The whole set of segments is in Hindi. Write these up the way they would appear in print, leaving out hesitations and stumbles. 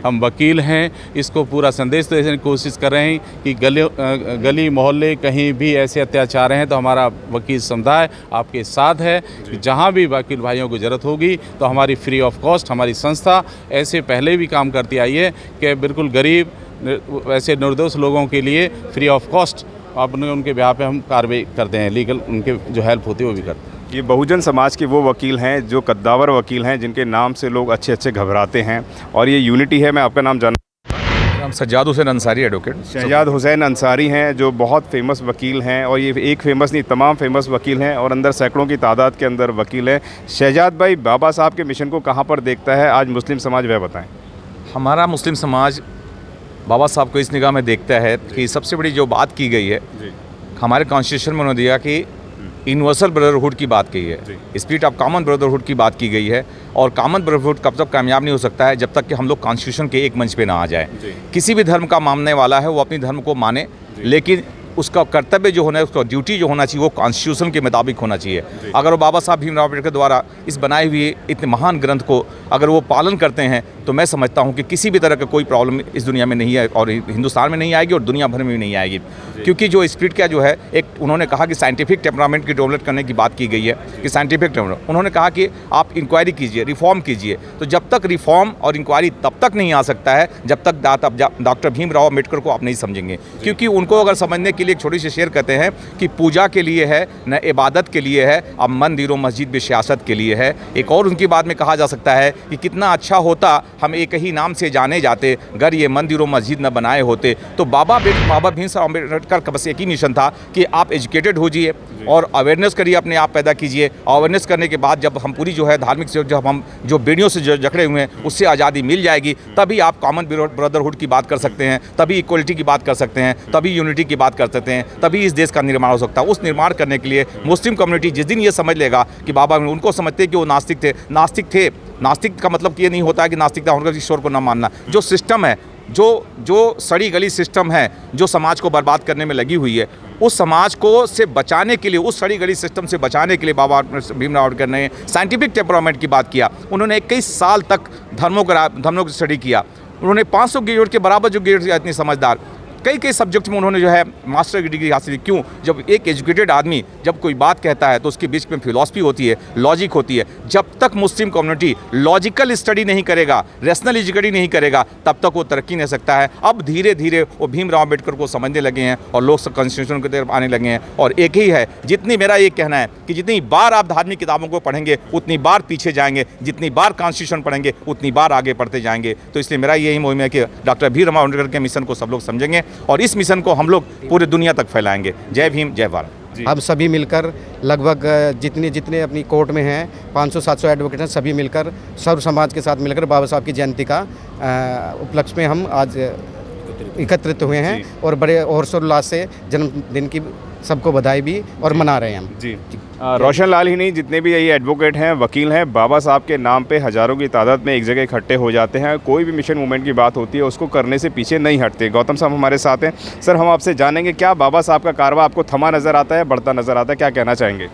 हम वकील हैं, इसको पूरा संदेश देने की कोशिश कर रहे हैं कि गली मोहल्ले कहीं भी ऐसे अत्याचार हैं तो हमारा वकील समुदाय आपके साथ है। जहां भी वकील भाइयों को ज़रूरत होगी तो हमारी फ्री ऑफ कॉस्ट हमारी संस्था ऐसे पहले भी काम करती आई है कि बिल्कुल गरीब वैसे निर्दोष लोगों के लिए फ्री ऑफ कॉस्ट अपने उनके ब्याह पे हम कार्रवाई करते हैं, लीगल उनके जो हेल्प होती है वो भी करते हैं। ये बहुजन समाज के वो वकील हैं जो कद्दावर वकील हैं, जिनके नाम से लोग अच्छे घबराते हैं, और ये यूनिटी है। मैं आपका नाम हम सज्जाद हुसैन अंसारी एडवोकेट। सज्जाद हुसैन अंसारी हैं जो बहुत फेमस वकील हैं, और ये एक फेमस नहीं तमाम फेमस वकील हैं और अंदर सैकड़ों की तादाद के अंदर वकील हैं। शहजाद भाई, बाबा साहब के मिशन को कहाँ पर देखता है आज मुस्लिम समाज, वह बताएं। हमारा मुस्लिम समाज बाबा साहब को इस निगाह में देखता है कि सबसे बड़ी जो बात की गई है हमारे कॉन्स्टिट्यूशन में उन्होंने दिया कि यूनिवर्सल ब्रदरहुड की बात की है, स्पिरिट ऑफ कॉमन ब्रदरहुड की बात की गई है। और कॉमन ब्रदरहुड कब तक कामयाब नहीं हो सकता है जब तक कि हम लोग कॉन्स्टिट्यूशन के एक मंच पे ना आ जाए। किसी भी धर्म का मानने वाला है वो अपनी धर्म को माने, लेकिन उसका कर्तव्य जो होना है, उसका ड्यूटी जो होना चाहिए वो कॉन्स्टिट्यूशन के मुताबिक होना चाहिए। अगर वो बाबा साहब भीमराव अम्बेडकर द्वारा इस बनाए हुए इतने महान ग्रंथ को अगर वो पालन करते हैं तो मैं समझता हूँ कि किसी भी तरह का कोई प्रॉब्लम इस दुनिया में नहीं है, और हिंदुस्तान में नहीं आएगी और दुनिया भर में भी नहीं आएगी। क्योंकि जो स्पिरिट का जो है, एक उन्होंने कहा कि साइंटिफिक टेम्परामेंट की डेवलप करने की बात की गई है कि साइंटिफिक टेम्परामेंट, उन्होंने कहा कि आप इंक्वायरी कीजिए, रिफॉर्म कीजिए। तो जब तक रिफॉर्म और इंक्वायरी तब तक नहीं आ सकता है जब तक डॉक्टर भीमराव अम्बेडकर को आप नहीं समझेंगे। क्योंकि उनको अगर समझने के लिए एक छोटी सी शेर कहते हैं कि पूजा के लिए है न इबादत के लिए है, अब मंदिरों मस्जिद भी सियासत के लिए है। एक और उनकी बात में कहा जा सकता है कि कितना अच्छा होता हम एक ही नाम से जाने जाते, अगर ये मंदिरों मस्जिद न बनाए होते। तो बाबा भीमराव अम्बेडकर का बस एक ही मिशन था कि आप एजुकेटेड हो जाइए और अवेयरनेस करिए, अपने आप पैदा कीजिए। अवेयरनेस करने के बाद जब हम पूरी जो है धार्मिक से जब हम जो बेड़ियों से जकड़े हुए हैं उससे आज़ादी मिल जाएगी, तभी आप कॉमन ब्रदरहुड की बात कर सकते हैं, तभी इक्वलिटी की बात कर सकते हैं, तभी यूनिटी की बात कर सकते हैं, तभी इस देश का निर्माण हो सकता है। उस निर्माण करने के लिए मुस्लिम कम्युनिटी जिस दिन ये समझ लेगा कि बाबा, उनको समझते कि वो नास्तिक थे। नास्तिक का मतलब ये नहीं होता है कि नास्तिकता होकर ईश्वर को न मानना। जो सिस्टम है, जो सड़ी गली सिस्टम है जो समाज को बर्बाद करने में लगी हुई है, उस समाज को से बचाने के लिए, उस सड़ी गली सिस्टम से बचाने के लिए बाबा भीमराव अम्बेडकर ने साइंटिफिक टेम्परामेंट की बात किया। उन्होंने 21 साल तक धर्मों को स्टडी किया। उन्होंने 500 ग्रेजुएट के बराबर जो ग्रेजुएट, इतनी समझदार, कई सब्जेक्ट में उन्होंने जो है मास्टर की डिग्री हासिल की। क्यों? जब एक एजुकेटेड आदमी जब कोई बात कहता है तो उसके बीच में फिलॉसफी होती है, लॉजिक होती है। जब तक मुस्लिम कम्युनिटी लॉजिकल स्टडी नहीं करेगा, रैशनल स्टडी नहीं करेगा, तब तक वो तरक्की नहीं सकता है। अब धीरे धीरे वो भीमराव अम्बेडकर को समझने लगे हैं और लोग कॉन्स्टिट्यूशन की तरफ आने लगे हैं। और एक ही है, जितनी मेरा ये कहना है कि जितनी बार आप धार्मिक किताबों को पढ़ेंगे उतनी बार पीछे जाएंगे, जितनी बार कॉन्स्टिट्यूशन पढ़ेंगे उतनी बार आगे बढ़ते जाएंगे। तो इसलिए मेरा यही मुहिम है कि डॉक्टर भीमराव अम्बेडकर के मिशन को सब लोग समझेंगे और इस मिशन को हम लोग पूरी दुनिया तक फैलाएंगे। जय भीम, जय भारत। हम सभी मिलकर लगभग जितने अपनी कोर्ट में हैं 500-700 एडवोकेट हैं, सभी मिलकर सर्व समाज के साथ मिलकर बाबा साहब की जयंती का उपलक्ष्य में हम आज एकत्रित हुए हैं और बड़े हर्षोल्लास से जन्मदिन की सबको बधाई भी और मना रहे हैं हम जी। रोशन लाल ही नहीं, जितने भी ये एडवोकेट हैं, वकील हैं, बाबा साहब के नाम पे हज़ारों की तादाद में एक जगह इकट्ठे हो जाते हैं। कोई भी मिशन मूवमेंट की बात होती है उसको करने से पीछे नहीं हटते। गौतम साहब हमारे साथ हैं। सर, हम आपसे जानेंगे, क्या बाबा साहब का कारवा आपको थमा नज़र आता है, बढ़ता नज़र आता है, क्या कहना चाहेंगे?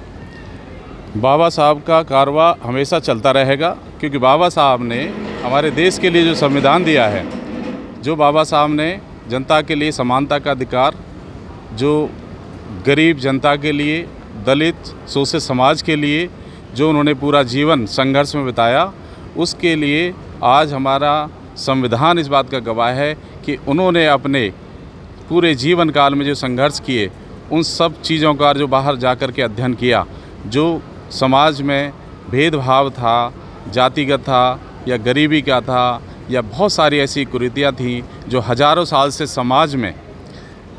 बाबा साहब का कारवा हमेशा चलता रहेगा, क्योंकि बाबा साहब ने हमारे देश के लिए जो संविधान दिया है, जो बाबा साहब ने जनता के लिए समानता का अधिकार, जो गरीब जनता के लिए, दलित शोषित समाज के लिए जो उन्होंने पूरा जीवन संघर्ष में बिताया, उसके लिए आज हमारा संविधान इस बात का गवाह है कि उन्होंने अपने पूरे जीवन काल में जो संघर्ष किए, उन सब चीज़ों का जो बाहर जाकर के अध्ययन किया, जो समाज में भेदभाव था, जातिगत था या गरीबी का था या बहुत सारी ऐसी कुरीतियाँ थीं जो हज़ारों साल से समाज में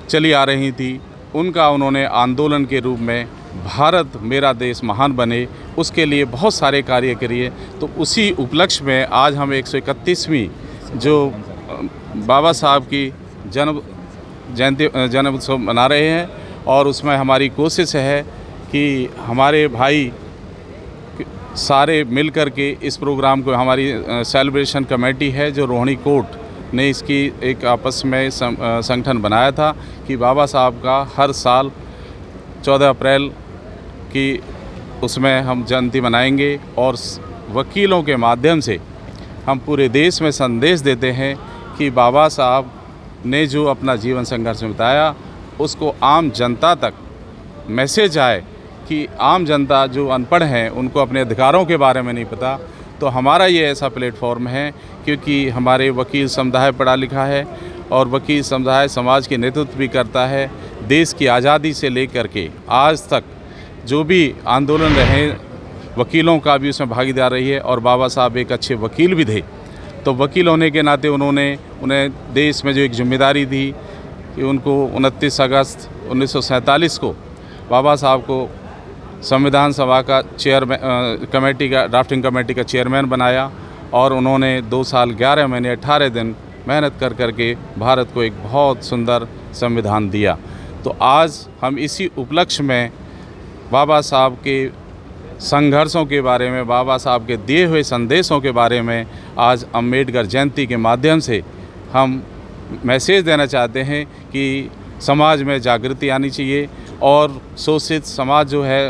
चली आ रही थी, उनका उन्होंने आंदोलन के रूप में भारत मेरा देश महान बने, उसके लिए बहुत सारे कार्य किए। तो उसी उपलक्ष्य में आज हम 131वीं जो बाबा साहब की जन्म उत्सव मना रहे हैं, और उसमें हमारी कोशिश है कि हमारे भाई सारे मिल कर के इस प्रोग्राम को, हमारी सेलिब्रेशन कमेटी है जो रोहिणी कोर्ट ने इसकी एक आपस में संगठन बनाया था कि बाबा साहब का हर साल 14 अप्रैल की उसमें हम जयंती मनाएंगे और वकीलों के माध्यम से हम पूरे देश में संदेश देते हैं कि बाबा साहब ने जो अपना जीवन संघर्ष में बिताया उसको आम जनता तक मैसेज आए कि आम जनता जो अनपढ़ हैं उनको अपने अधिकारों के बारे में नहीं पता। तो हमारा ये ऐसा प्लेटफॉर्म है क्योंकि हमारे वकील समुदाय पढ़ा लिखा है और वकील समुदाय समाज के नेतृत्व भी करता है। देश की आज़ादी से लेकर के आज तक जो भी आंदोलन रहे वकीलों का भी उसमें भागीदार रही है और बाबा साहब एक अच्छे वकील भी थे। तो वकील होने के नाते उन्हें देश में जो एक जिम्मेदारी थी कि उनको 29 अगस्त 1947 को बाबा साहब को संविधान सभा का ड्राफ्टिंग कमेटी का चेयरमैन बनाया और उन्होंने 2 साल 11 महीने 18 दिन मेहनत कर के भारत को एक बहुत सुंदर संविधान दिया। तो आज हम इसी उपलक्ष्य में बाबा साहब के संघर्षों के बारे में, बाबा साहब के दिए हुए संदेशों के बारे में आज अम्बेडकर जयंती के माध्यम से हम मैसेज देना चाहते हैं कि समाज में जागृति आनी चाहिए और शोषित समाज जो है,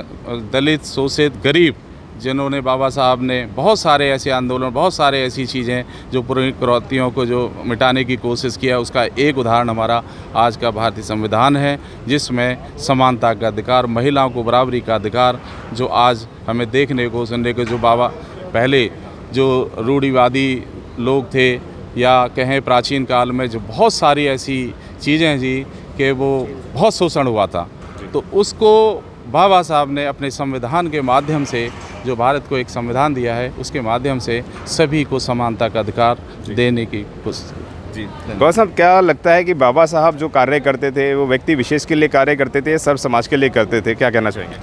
दलित, शोषित, गरीब, जिन्होंने बाबा साहब ने बहुत सारे ऐसे आंदोलन, बहुत सारे ऐसी चीज़ें जो पुरानी कुरीतियों को जो मिटाने की कोशिश किया, उसका एक उदाहरण हमारा आज का भारतीय संविधान है, जिसमें समानता का अधिकार, महिलाओं को बराबरी का अधिकार जो आज हमें देखने को, सुनने को, जो बाबा पहले जो रूढ़िवादी लोग थे या कहें प्राचीन काल में जो बहुत सारी ऐसी चीज़ें जी कि वो बहुत शोषण हुआ था, तो उसको बाबा साहब ने अपने संविधान के माध्यम से, जो भारत को एक संविधान दिया है, उसके माध्यम से सभी को समानता का अधिकार देने की कोशिश की। जी गौर साहब, क्या लगता है कि बाबा साहब जो कार्य करते थे वो व्यक्ति विशेष के लिए कार्य करते थे, सब समाज के लिए करते थे, क्या कहना चाहेंगे?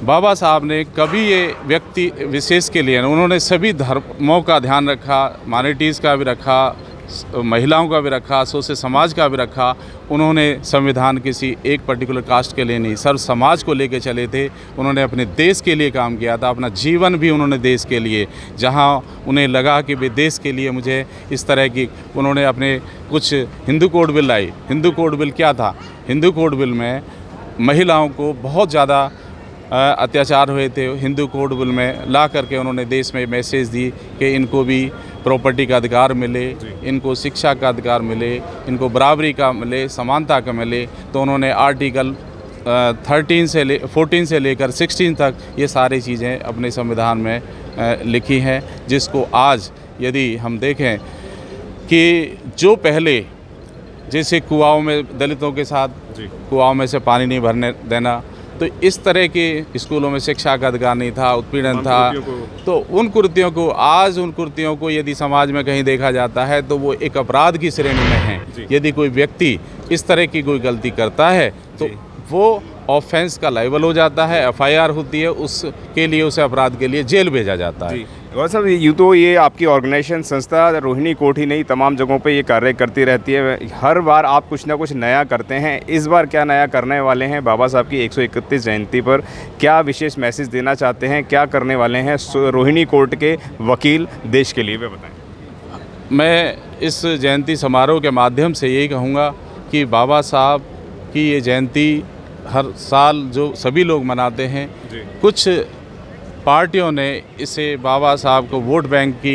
बाबा साहब ने कभी ये व्यक्ति विशेष के लिए, उन्होंने सभी धर्मों का ध्यान रखा, माइनॉरिटीज़ का भी रखा, महिलाओं का भी रखा, शोषित समाज का भी रखा। उन्होंने संविधान किसी एक पर्टिकुलर कास्ट के लिए नहीं, सर्व समाज को लेकर चले थे। उन्होंने अपने देश के लिए काम किया था, अपना जीवन भी उन्होंने देश के लिए, जहां उन्हें लगा कि वे देश के लिए मुझे इस तरह की, उन्होंने अपने कुछ हिंदू कोड बिल लाई। हिंदू कोड बिल क्या था? हिंदू कोड बिल में महिलाओं को बहुत ज़्यादा अत्याचार हुए थे। हिंदू कोड बिल में ला करके उन्होंने देश में मैसेज दी कि इनको भी प्रॉपर्टी का अधिकार मिले, इनको शिक्षा का अधिकार मिले, इनको बराबरी का मिले, समानता का मिले। तो उन्होंने आर्टिकल 14 से लेकर 16 तक ये सारी चीज़ें अपने संविधान में लिखी हैं, जिसको आज यदि हम देखें कि जो पहले जैसे कुआओं में दलितों के साथ कुआओं में से पानी नहीं भरने देना, तो इस तरह के स्कूलों में शिक्षा का अधिकार नहीं था, उत्पीड़न था। तो उन कुरीतियों को, आज उन कुरीतियों को यदि समाज में कहीं देखा जाता है तो वो एक अपराध की श्रेणी में है। यदि कोई व्यक्ति इस तरह की कोई गलती करता है तो वो ऑफेंस का लायबल हो जाता है, FIR होती है, उसके लिए, उसे अपराध के लिए जेल भेजा जाता है। गौर साहब, यूँ तो ये आपकी ऑर्गेनाइजेशन संस्था रोहिणी कोर्ट ही नहीं, तमाम जगहों पे ये कार्य करती रहती है। हर बार आप कुछ ना कुछ नया करते हैं। इस बार क्या नया करने वाले हैं? बाबा साहब की 131 जयंती पर क्या विशेष मैसेज देना चाहते हैं? क्या करने वाले हैं रोहिणी कोर्ट के वकील देश के लिए, वे बताएं। मैं इस जयंती समारोह के माध्यम से यही कहूँगा कि बाबा साहब की ये जयंती हर साल जो सभी लोग मनाते हैं, कुछ पार्टियों ने इसे बाबा साहब को वोट बैंक की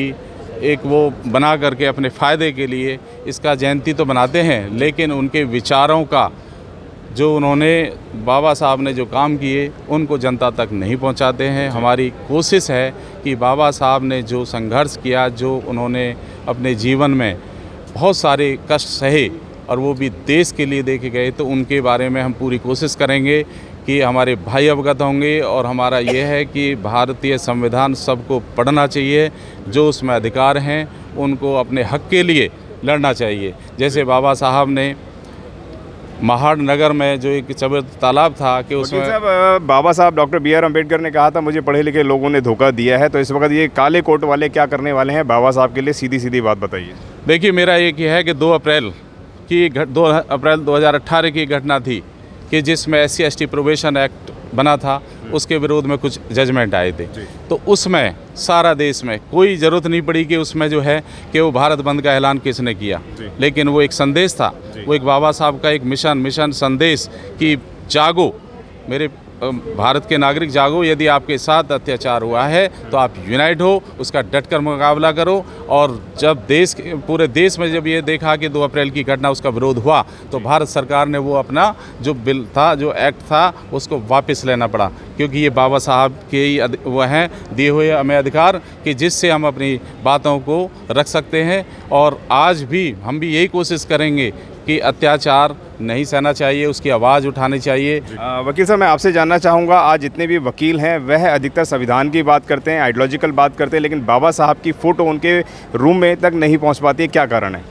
एक वो बना करके अपने फ़ायदे के लिए इसका जयंती तो बनाते हैं, लेकिन उनके विचारों का, जो उन्होंने, बाबा साहब ने जो काम किए, उनको जनता तक नहीं पहुंचाते हैं। हमारी कोशिश है कि बाबा साहब ने जो संघर्ष किया, जो उन्होंने अपने जीवन में बहुत सारे कष्ट सहे और वो भी देश के लिए देखे गए, तो उनके बारे में हम पूरी कोशिश करेंगे कि हमारे भाई अवगत होंगे। और हमारा ये है कि भारतीय संविधान सबको पढ़ना चाहिए, जो उसमें अधिकार हैं उनको अपने हक के लिए लड़ना चाहिए। जैसे बाबा साहब ने महाड़ नगर में जो एक चबल तालाब था कि उसमें बाबा साहब डॉक्टर BR अम्बेडकर ने कहा था, मुझे पढ़े लिखे लोगों ने धोखा दिया है। तो इस वक्त ये काले कोट वाले क्या करने वाले हैं बाबा साहब के लिए? सीधी सीधी बात बताइए। देखिए, मेरा एक ये है कि 2 अप्रैल 2018 की घटना थी कि जिसमें SC/ST प्रोबेशन एक्ट बना था, उसके विरोध में कुछ जजमेंट आए थे। तो उसमें सारा देश में कोई ज़रूरत नहीं पड़ी कि उसमें जो है कि वो भारत बंद का ऐलान किसने किया, लेकिन वो एक संदेश था, वो एक बाबा साहब का एक मिशन संदेश कि जागो मेरे भारत के नागरिक जागो, यदि आपके साथ अत्याचार हुआ है तो आप यूनाइट हो, उसका डटकर मुकाबला करो। और जब पूरे देश में जब ये देखा कि 2 अप्रैल की घटना, उसका विरोध हुआ, तो भारत सरकार ने वो अपना जो बिल था, जो एक्ट था, उसको वापस लेना पड़ा, क्योंकि ये बाबा साहब के ही वो हैं दिए हुए हमें अधिकार कि जिससे हम अपनी बातों को रख सकते हैं। और आज भी हम भी यही कोशिश करेंगे कि अत्याचार नहीं सहना चाहिए, उसकी आवाज़ उठानी चाहिए। वकील साहब, मैं आपसे जानना चाहूँगा, आज जितने भी वकील हैं वह अधिकतर संविधान की बात करते हैं, आइडियोलॉजिकल बात करते हैं, लेकिन बाबा साहब की फ़ोटो उनके रूम में तक नहीं पहुँच पाती है, क्या कारण है?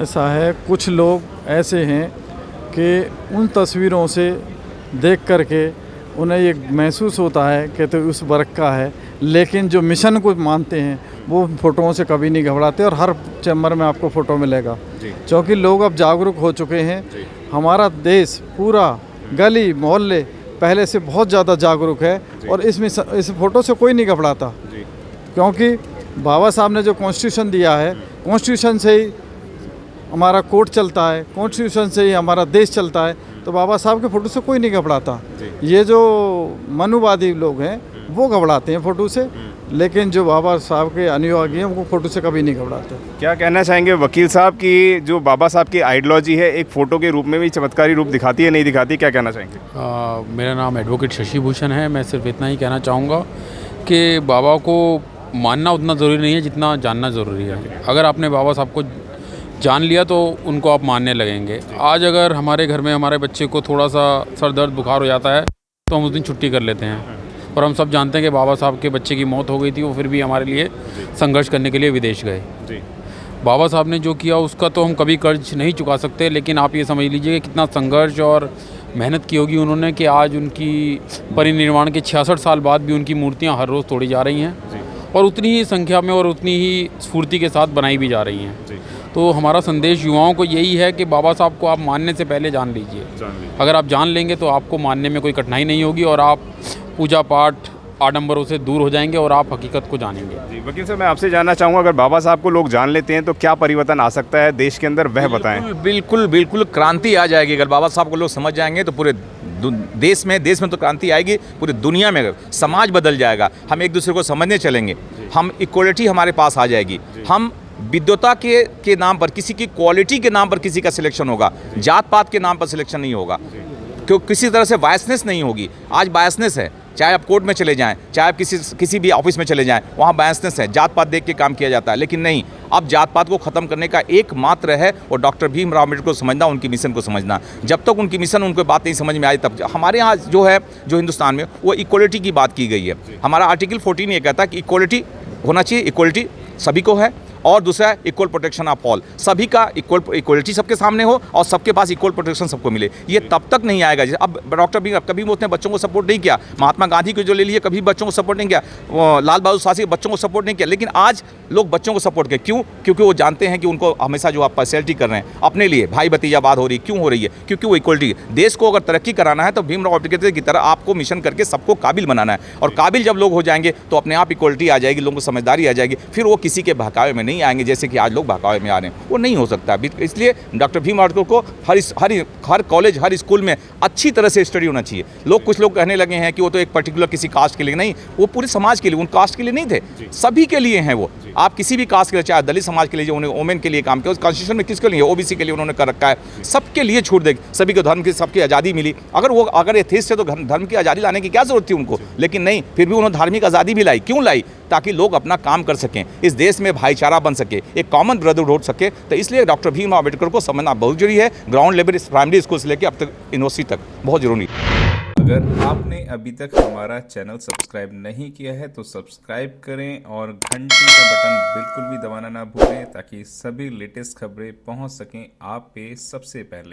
ऐसा है, कुछ लोग ऐसे हैं कि उन तस्वीरों से देख कर के उन्हें ये महसूस होता है कि तो उस वर्ग का है, लेकिन जो मिशन को मानते हैं वो फ़ोटोओं से कभी नहीं घबराते। और हर चैम्बर में आपको फ़ोटो मिलेगा, क्योंकि लोग अब जागरूक हो चुके हैं। हमारा देश पूरा गली मोहल्ले पहले से बहुत ज़्यादा जागरूक है, और इस फ़ोटो से कोई नहीं घबराता, क्योंकि बाबा साहब ने जो कॉन्स्टिट्यूशन दिया है, कॉन्स्टिट्यूशन से ही हमारा कोर्ट चलता है, कॉन्स्टिट्यूशन से ही हमारा देश चलता है, तो बाबा साहब के फ़ोटो से कोई नहीं घबराता। ये जो मनुवादी लोग हैं वो घबराते हैं फ़ोटो से, लेकिन जो बाबा साहब के अनुयायी हैं वो फ़ोटो से कभी नहीं घबराते। क्या कहना चाहेंगे वकील साहब कि जो बाबा साहब की आइडियोलॉजी है एक फ़ोटो के रूप में भी चमत्कारी रूप दिखाती है, नहीं दिखाती, क्या कहना चाहेंगे? मेरा नाम एडवोकेट शशि भूषण है। मैं सिर्फ इतना ही कहना चाहूँगा कि बाबा को मानना उतना ज़रूरी नहीं है जितना जानना ज़रूरी है। अगर आपने बाबा साहब को जान लिया तो उनको आप मानने लगेंगे। आज अगर हमारे घर में हमारे बच्चे को थोड़ा सा सर दर्द बुखार हो जाता है तो हम उस दिन छुट्टी कर लेते हैं, और हम सब जानते हैं कि बाबा साहब के बच्चे की मौत हो गई थी, वो फिर भी हमारे लिए संघर्ष करने के लिए विदेश गए। बाबा साहब ने जो किया उसका तो हम कभी कर्ज नहीं चुका सकते, लेकिन आप ये समझ लीजिए कि कितना संघर्ष और मेहनत की होगी उन्होंने कि आज उनकी परिनिर्वाण के 66 साल बाद भी उनकी मूर्तियाँ हर रोज़ तोड़ी जा रही हैं, और उतनी ही संख्या में और उतनी ही स्फूर्ति के साथ बनाई भी जा रही हैं। तो हमारा संदेश युवाओं को यही है कि बाबा साहब को आप मानने से पहले जान लीजिए। अगर आप जान लेंगे तो आपको मानने में कोई कठिनाई नहीं होगी, और आप पूजा पाठ आडंबरों से दूर हो जाएंगे और आप हकीकत को जानेंगे। जी वकील साहब, मैं आपसे जानना चाहूँगा, अगर बाबा साहब को लोग जान लेते हैं तो क्या परिवर्तन आ सकता है देश के अंदर, वह बताएं। बिल्कुल बिल्कुल क्रांति आ जाएगी। अगर बाबा साहब को लोग समझ जाएंगे तो पूरे देश में तो क्रांति आएगी, पूरी दुनिया में समाज बदल जाएगा। हम एक दूसरे को समझने चलेंगे, हम इक्वलिटी हमारे पास आ जाएगी। हम विद्वता के नाम पर, किसी की क्वालिटी के नाम पर किसी का सिलेक्शन होगा, जात पात के नाम पर सिलेक्शन नहीं होगा, क्योंकि किसी तरह से बायसनेस नहीं होगी। आज बायसनेस है, चाहे आप कोर्ट में चले जाएं, चाहे आप किसी भी ऑफिस में चले जाएं, वहाँ बायसनेस है, जात पात देख के काम किया जाता है। लेकिन नहीं, अब जात पात को ख़त्म करने का एकमात्र है और डॉक्टर भीमराव अम्बेडकर को समझना, उनकी मिशन को समझना। जब तक उनकी मिशन, उनको बात नहीं समझ में आई, तब हमारे यहाँ जो हिंदुस्तान में वो इक्वलिटी की बात की गई है। हमारा आर्टिकल 14 ये कहता है कि इक्वलिटी होना चाहिए, इक्वलिटी सभी को है, और दूसरा है इक्वल प्रोटेक्शन ऑफ ऑल, सभी का इक्वलिटी सबके सामने हो और सबके पास इक्वल प्रोटेक्शन सबको मिले। ये तब तक नहीं आएगा। अब डॉक्टर भीम कभी उसने बच्चों को सपोर्ट नहीं किया, महात्मा गांधी को जो ले लिए कभी बच्चों को सपोर्ट नहीं किया, लाल बहादुर शास्त्री बच्चों को सपोर्ट नहीं किया, लेकिन आज लोग बच्चों को सपोर्ट किया। क्यों? क्योंकि वो जानते हैं कि उनको हमेशा जो आप पार्शियलिटी कर रहे हैं अपने लिए, भाई भतीजावाद हो रही, क्यों हो रही है? क्योंकि वो इक्वलिटी। देश को अगर तरक्की कराना है तो भीमराव अम्बेडकर की तरह आपको मिशन करके सबको काबिल बनाना है, और काबिल जब लोग हो जाएंगे तो अपने आप इक्वलिटी आ जाएगी, लोगों को समझदारी आ जाएगी, फिर वो किसी के बहकावे में नहीं आएंगे जैसे कि आज लोग बहकावे में आ रहे हैं। वो नहीं हो सकता। इसलिए डॉक्टर भीम अम्बेडकर को हर कॉलेज, हर स्कूल में अच्छी तरह से स्टडी होना चाहिए। कुछ लोग कहने लगे हैं कि वो तो एक पर्टिकुलर किसी कास्ट के लिए, नहीं, वो पूरे समाज के लिए, उन कास्ट के लिए नहीं थे, सभी के लिए हैं वो। आप किसी भी कास्ट के लिए, चाहे दलित समाज के लिए जो उन्होंने वोमेन के लिए काम किया, उस कॉन्स्टिट्यूशन में किसके लिए? ओबीसी के लिए उन्होंने कर रखा है। सबके लिए छूट देगी, सभी को धर्म की सबकी आज़ादी मिली। अगर एथिस्ट है तो धर्म की आज़ादी लाने की क्या जरूरत थी उनको? लेकिन नहीं, फिर भी उन्होंने धार्मिक आज़ादी भी लाई। क्यों लाई? ताकि लोग अपना काम कर सकें, इस देश में भाईचारा बन सके, एक कॉमन ब्रदरहुड हो सके। तो इसलिए डॉक्टर भीमराव अम्बेडकर को समझना बहुत जरूरी है, ग्राउंड लेवल प्राइमरी स्कूल से लेकर अब तक यूनिवर्सिटी तक बहुत जरूरी है। अगर आपने अभी तक हमारा चैनल सब्सक्राइब नहीं किया है तो सब्सक्राइब करें और घंटी का बटन बिल्कुल भी दबाना ना भूलें, ताकि सभी लेटेस्ट खबरें पहुंच सकें आप पे सबसे पहले।